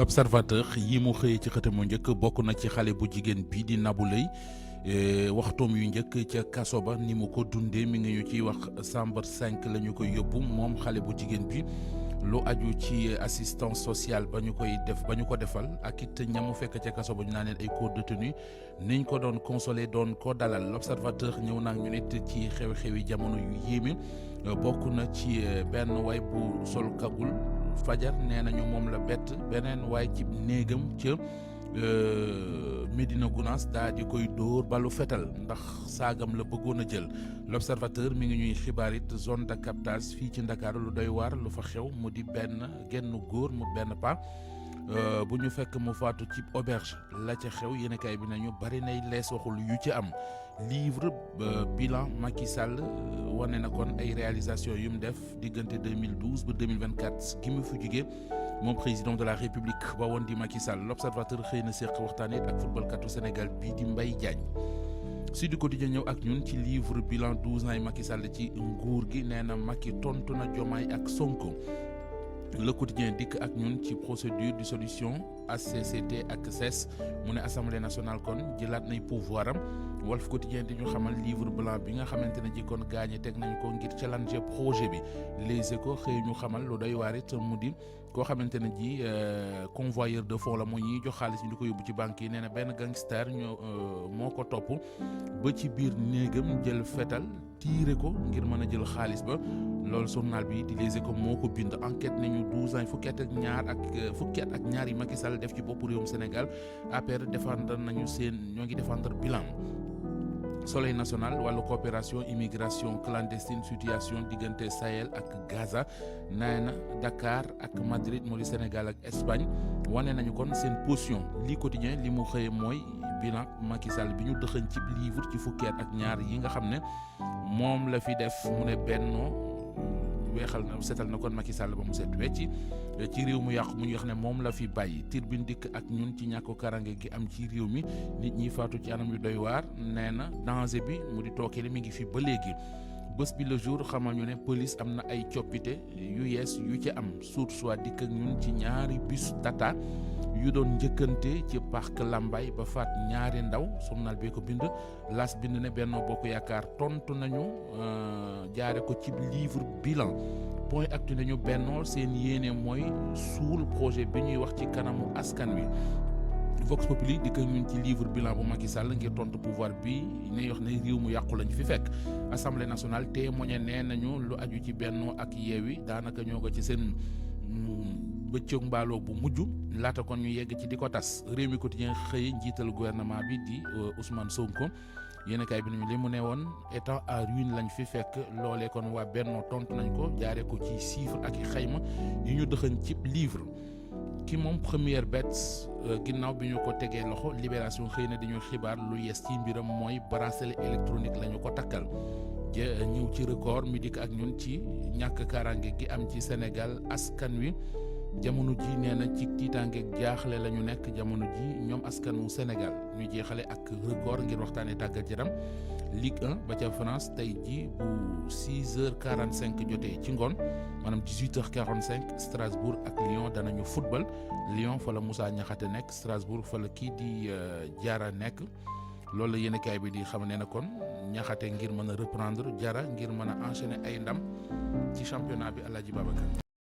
l'observateur yi mu xëyee ci xëtamu njëkk bokk na ci xale bu jigéen bi di Nabou Leye waxtoom yu njëkk ca kaso ba ni mu ko dundee mi ngi ñu ciy wax chambre 5 la ñu koy yóbbu moom xale bu jigéen bi lu aju ci assistance sociale ba ñu ko defal ak it ñamu fekk ca kaso ba ñu naan leen ay co-détenu niñ ko doon consolé doon ko dalal l'observateur ñëw naa ñu nit ci xew-xewi jamono yu yéeme bokk na ci benn waay bu sol kagul fajar nee nañu moom la bett beneen waay ci néegam ca Médina Gounass daa di koy dóor balu fetal ndax saagam la bëggoon a jël l'observateur mi ngi ñuy xibaar it zone de captage fii ci Ndakaaru lu doy waar lu fa xew mu di genn góor mu benn pa bu ñu fekk mu faatu ci auberge la ca xew yéenekaay bi nañu bari nay lees waxul yu ci am livre bilan Macky Sall wane na kon ay réalisation yu mu def diggante 2012 ba 2024 gi mu fi jugee moom président de la République ba woon di Macky Sall l'observateur xëy na seq waxtaan it ak footballkatu Sénégal bii di Mbaye Diagne Sud Quotidien ñëw ak ñun ci livre bilan 12 ans yi Macky Sall ci nguur gi nee na Macky tontu na Diomaye ak Sonko. Le Quotidien dikk ak ñun ci procédure de dissolution HCCT ak CESE mu ne assemblée nationale kon jëlaat nay pouvoir am Walf Quotidien di ñu xamal livre blanc bi nga xamante ne ji kon gaañe teg nañ ko ngir challenger projet bi Les Échos xëy ñu xamal lu doy waar it mu di koo xamante ne ji convoyeur de fonds la moo ñuy jox xaalis ñu di ko yóbbu ci banque yi nee na benn gangster moo ko topp ba ci biir néegam jël fetal tiire ko ngir mën a jël xaalis ba loolu journal bi di Les Échos moo ko bind enquête nañu 12 ans fukki at ak ñaar yi Macky Sall def ci bopp réewum Sénégal APR défendre nañu ñoo ngi défendre bilan Soleil national wàllu coopération immigration clandestine situation diggante Sahel ak Gaza nee na Dakar ak Madrid moo di Sénégal ak Espagne wane nañu kon seen position lii quotidien li mu xëye mooy bilan Macky Sall bi ñu dëxëñ ci livre ci fukki at ak ñaar yi nga xam ne moom la fi def mu ne bennoo weexal na setal na kon Macky Sall ba mu set wecci ci réew mu yàqu mu ñu wax ne moom la fi bàyyi Tribune dikk ak ñun ci ñàkk karange gi am ci réew mi nit ñi faatu ci anam yu doy waar nee na danger bi mu di tooke li mi ngi fi ba léegi bés bi le jour xamal ñu ne police am na ay coppite yu yees yu ci am source soit dikk ak ñun ci ñaari bus Tata yu doon njëkkante ci parc Lambaye ba faat ñaari ndaw journal bi ko bind las bind ne Benno Bokk Yaakaar tontu nañu jaare ko ci livre bilan point actu nañu Benno seen yéene mooy suul projet bi ñuy wax ci kanamu askan wi Vox Populi di ko ñun ci livre bilan bu Macky Sall ngir tontu pouvoir bi ne wax ne réew mu yàqu lañ fi fekk assemblée nationale témoigné nee nañu lu aju ci Benno ak Yewwi daanaka ñoo ko ci seen bëccëg mbaaloo bu mujj laata kon ñu yegg ci di ko tas réew mi quotidien xëy njiital gouvernement bi di Ousmane Sonko yéenekaay bi nañu li mu ne woon état à ruine lañ fi fekk loolee kon waa Benno tontu nañ ko jaaree ko ci chiffre ak i xayma yu ñu dëxëñ ci livre ki moom première bête ginnaaw bi ñu ko tegee loxo Libération xëy na dañu xibaar lu yes ci mbiram mooy bracelet électronique la ñu ko takkal ñëw ci record mi dikk ak ñun ci ñàkk kaaraange gi am ci Sénégal askan wi jamono ji nee na ci tiitaangeeg jaaxle la ñu nekk jamono ji ñoom askanu Sénégal ñu jeexale ak record ngir waxtaanee tàggat yaram Ligue 1 ba ca France tey ji bu 6h45 jotee ci ngoon maanaam 18h45 Strasbourg ak Lyon danañu football Lyon fa la Moussa Niakhaté nekk Strasbourg fa la kii di Diarra nekk loolu la yéenekaay bi di xam ne na kon Niakhaté ngir mën a reprendre Diarra ngir mën a enchaîner ay ndam ci championnat bi Aladji Babacar